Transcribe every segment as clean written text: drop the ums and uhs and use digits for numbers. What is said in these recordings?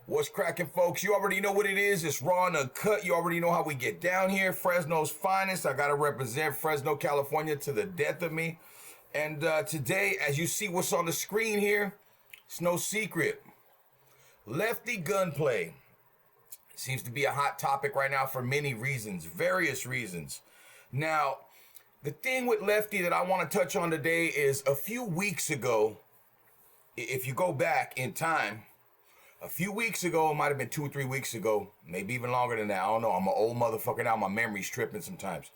What's cracking, folks? You already know what it is. It's Raw and Uncut. You already know how we get down here. Fresno's finest. I got to represent Fresno, California to the death of me. And today, as you see what's on the screen here, it's no secret. Lefty Gunplay seems to be a hot topic right now for many reasons, various reasons. Now, the thing with Lefty that I want to touch on today is a few weeks ago, if you go back in time, a few weeks ago, it might have been 2 or 3 weeks ago, maybe even longer than that. I don't know. I'm an old motherfucker now. My memory's tripping sometimes.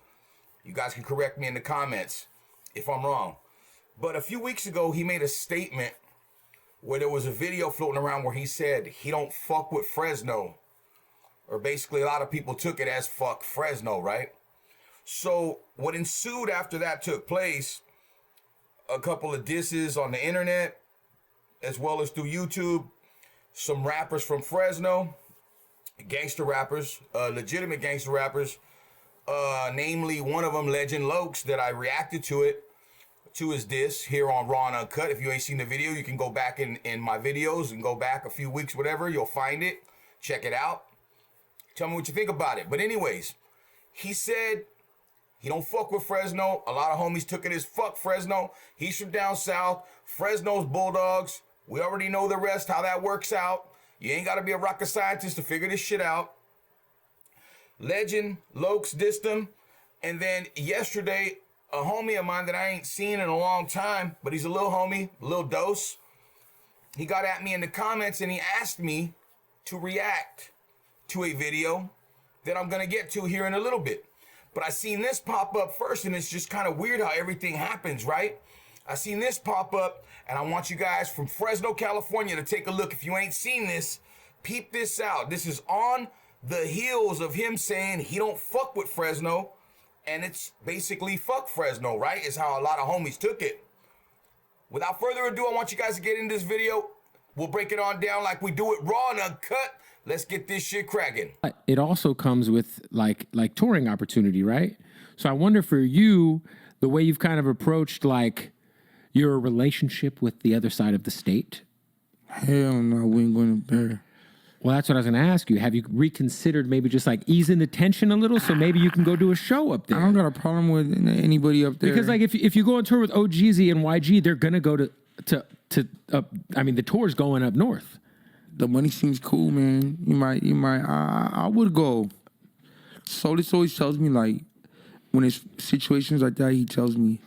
You guys can correct me in the comments if I'm wrong. But a few weeks ago, he made a statement where there was a video floating around where he said he don't fuck with Fresno. Or basically, a lot of people took it as fuck Fresno, right? So what ensued after that took place, a couple of disses on the internet, as well as through YouTube. Some rappers from Fresno, gangster rappers, legitimate gangster rappers, namely one of them, Legend Lokes, that I reacted to his diss here on Raw and Uncut. If you ain't seen the video, you can go back in my videos and go back a few weeks, whatever. You'll find it. Check it out. Tell me what you think about it. But anyways, he said he don't fuck with Fresno. A lot of homies took it as fuck Fresno. He's from down south. Fresno's Bulldogs. We already know the rest, how that works out. You ain't got to be a rocket scientist to figure this shit out. Legend Lokes dissed him. And then yesterday, a homie of mine that I ain't seen in a long time, but he's a little homie, a little dose. He got at me in the comments and he asked me to react to a video that I'm going to get to here in a little bit. But I seen this pop up first, and it's just kind of weird how everything happens, right? I seen this pop up, and I want you guys from Fresno, California to take a look. If you ain't seen this, peep this out. This is on the heels of him saying he don't fuck with Fresno, and it's basically fuck Fresno, right? Is how a lot of homies took it. Without further ado, I want you guys to get in this video. We'll break it on down like we do it raw and uncut. Let's get this shit cracking. It also comes with like touring opportunity, right? So I wonder for you, the way you've kind of approached like your relationship with the other side of the state. Hell no, we ain't going to there. Well, that's what I was going to ask you. Have you reconsidered maybe just like easing the tension a little so maybe you can go do a show up there? I don't got a problem with anybody up there. Because like if you go on tour with OGZ and YG, they're going to go to I mean, the tour's going up north. The money seems cool, man. You might. I would go. Solis always tells me, like, when it's situations like that, he tells me,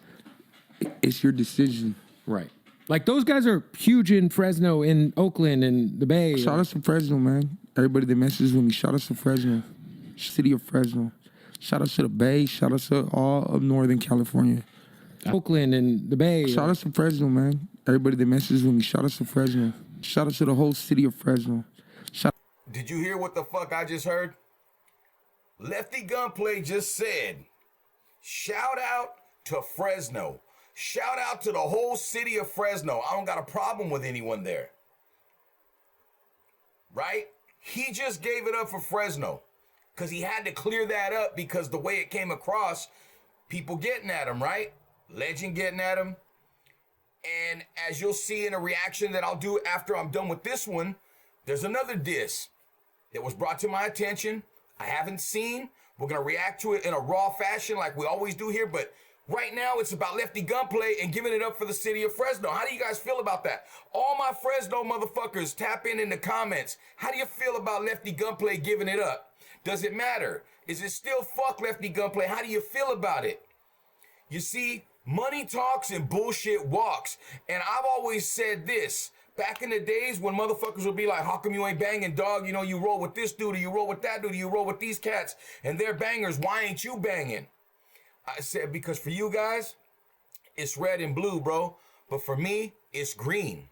it's your decision. Right. Like, those guys are huge in Fresno, in Oakland, and the Bay. Shout out to Fresno, man. Everybody that messages with me, shout out to Fresno. City of Fresno. Shout out to the Bay. Shout out to all of Northern California. Oakland and the Bay. Shout out to Fresno, man. Everybody that messages with me, shout out to Fresno. Shout out to the whole city of Fresno. Did you hear what the fuck I just heard? Lefty Gunplay just said, shout out to Fresno. Shout out to the whole city of Fresno. I don't got a problem with anyone there. Right? He just gave it up for Fresno because he had to clear that up because the way it came across, people getting at him, right? Legend getting at him. And as you'll see in a reaction that I'll do after I'm done with this one, there's another diss that was brought to my attention. I haven't seen. We're going to react to it in a raw fashion like we always do here. But right now, it's about Lefty Gunplay and giving it up for the city of Fresno. How do you guys feel about that? All my Fresno motherfuckers, tap in the comments. How do you feel about Lefty Gunplay giving it up? Does it matter? Is it still fuck Lefty Gunplay? How do you feel about it? You see, money talks and bullshit walks. And I've always said this. Back in the days when motherfuckers would be like, how come you ain't banging, dog? You know, you roll with this dude, or you roll with that dude, or you roll with these cats, and they're bangers. Why ain't you banging? I said, because for you guys, it's red and blue, bro. But for me, it's green.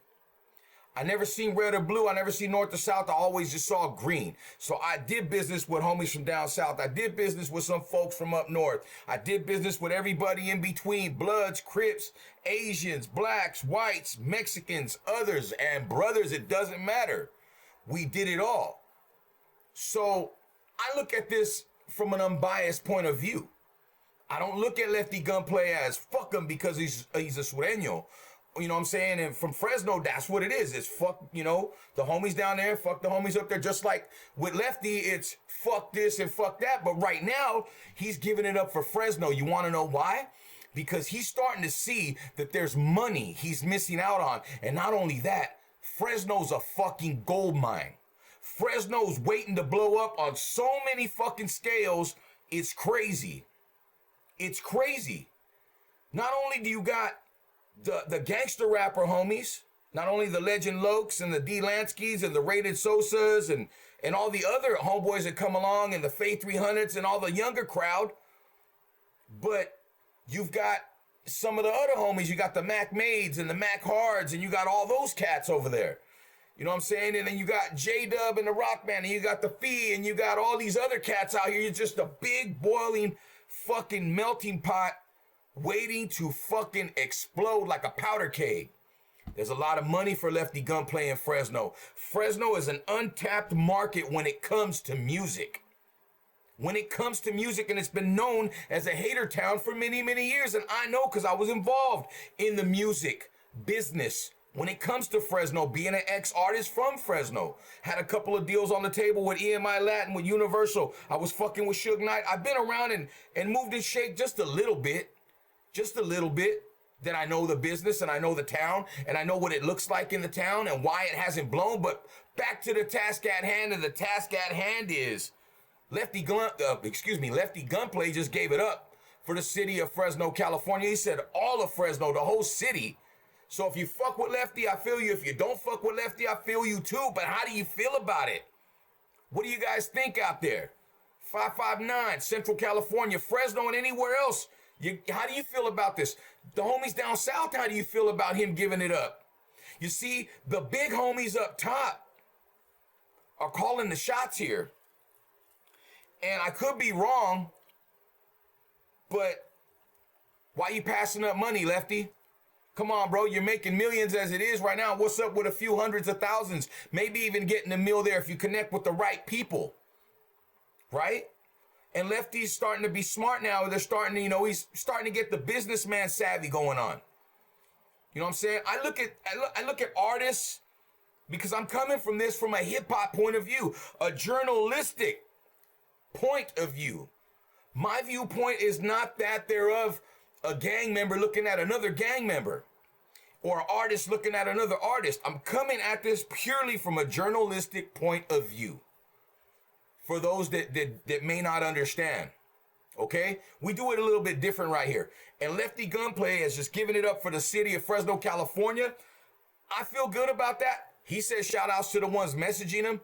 I never seen red or blue. I never seen north or south. I always just saw green. So I did business with homies from down south. I did business with some folks from up north. I did business with everybody in between. Bloods, Crips, Asians, blacks, whites, Mexicans, others, and brothers. It doesn't matter. We did it all. So I look at this from an unbiased point of view. I don't look at Lefty Gunplay as fuck him because he's a sureño. You know what I'm saying? And from Fresno, that's what it is. It's fuck, you know, the homies down there, fuck the homies up there. Just like with Lefty, it's fuck this and fuck that. But right now, he's giving it up for Fresno. You want to know why? Because he's starting to see that there's money he's missing out on. And not only that, Fresno's a fucking gold mine. Fresno's waiting to blow up on so many fucking scales. It's crazy. It's crazy. Not only do you got the gangster rapper homies, not only the Legend Lokes and the D Lanskys and the Rated Sosas and all the other homeboys that come along and the Faye 300s and all the younger crowd, but you've got some of the other homies. You got the Mac Maids and the Mac Hards, and you got all those cats over there. You know what I'm saying? And then you got J-Dub and the Rock Band, and you got the Fee, and you got all these other cats out here. You're just a big boiling fucking melting pot waiting to fucking explode like a powder keg. There's a lot of money for Lefty Gunplay in Fresno. Fresno is an untapped market when it comes to music. When it comes to music, and it's been known as a hater town for many, many years. And I know because I was involved in the music business. When it comes to Fresno, being an ex-artist from Fresno, had a couple of deals on the table with EMI Latin, with Universal. I was fucking with Suge Knight. I've been around and moved and shake just a little bit. That I know the business and I know the town and I know what it looks like in the town and why it hasn't blown. But back to the task at hand, and the task at hand is Lefty Gunplay just gave it up for the city of Fresno, California. He said all of Fresno, the whole city. So if you fuck with Lefty, I feel you. If you don't fuck with Lefty, I feel you too. But how do you feel about it? What do you guys think out there? 559, Central California, Fresno, and anywhere else. How do you feel about this? The homies down south, how do you feel about him giving it up? You see, the big homies up top are calling the shots here. And I could be wrong, but why you passing up money, Lefty? Come on, bro. You're making millions as it is right now. What's up with a few hundreds of thousands? Maybe even getting a mill there if you connect with the right people, right? And Lefty's starting to be smart now. They're starting to, he's starting to get the businessman savvy going on. You know what I'm saying? I look at artists, because I'm coming from this from a hip hop point of view, a journalistic point of view. My viewpoint is not that thereof a gang member looking at another gang member or an artist looking at another artist. I'm coming at this purely from a journalistic point of view. For those that may not understand, okay? We do it a little bit different right here. And Lefty Gunplay has just given it up for the city of Fresno, California. I feel good about that. He says shout outs to the ones messaging him.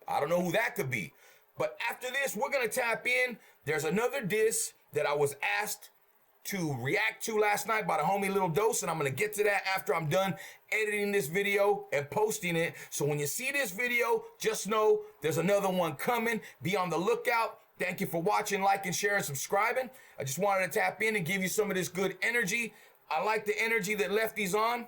I don't know who that could be. But after this, we're going to tap in. There's another diss that I was asked to react to last night by the homie Little Dose, and I'm going to get to that after I'm done editing this video and posting it. So when you see this video, just know there's another one coming. Be on the lookout. Thank you for watching, liking, sharing, subscribing. I just wanted to tap in and give you some of this good energy. I like the energy that Lefty's on.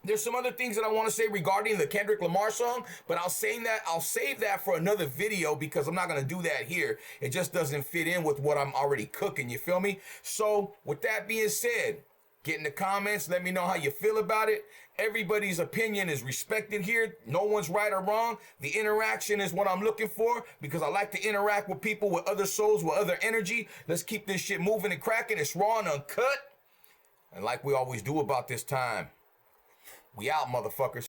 There's some other things that I want to say regarding the Kendrick Lamar song, but I'll save that for another video because I'm not going to do that here. It just doesn't fit in with what I'm already cooking, you feel me? So with that being said, get in the comments, let me know how you feel about it. Everybody's opinion is respected here. No one's right or wrong. The interaction is what I'm looking for because I like to interact with people, with other souls, with other energy. Let's keep this shit moving and cracking. It's raw and uncut. And like we always do about this time, we out, motherfuckers.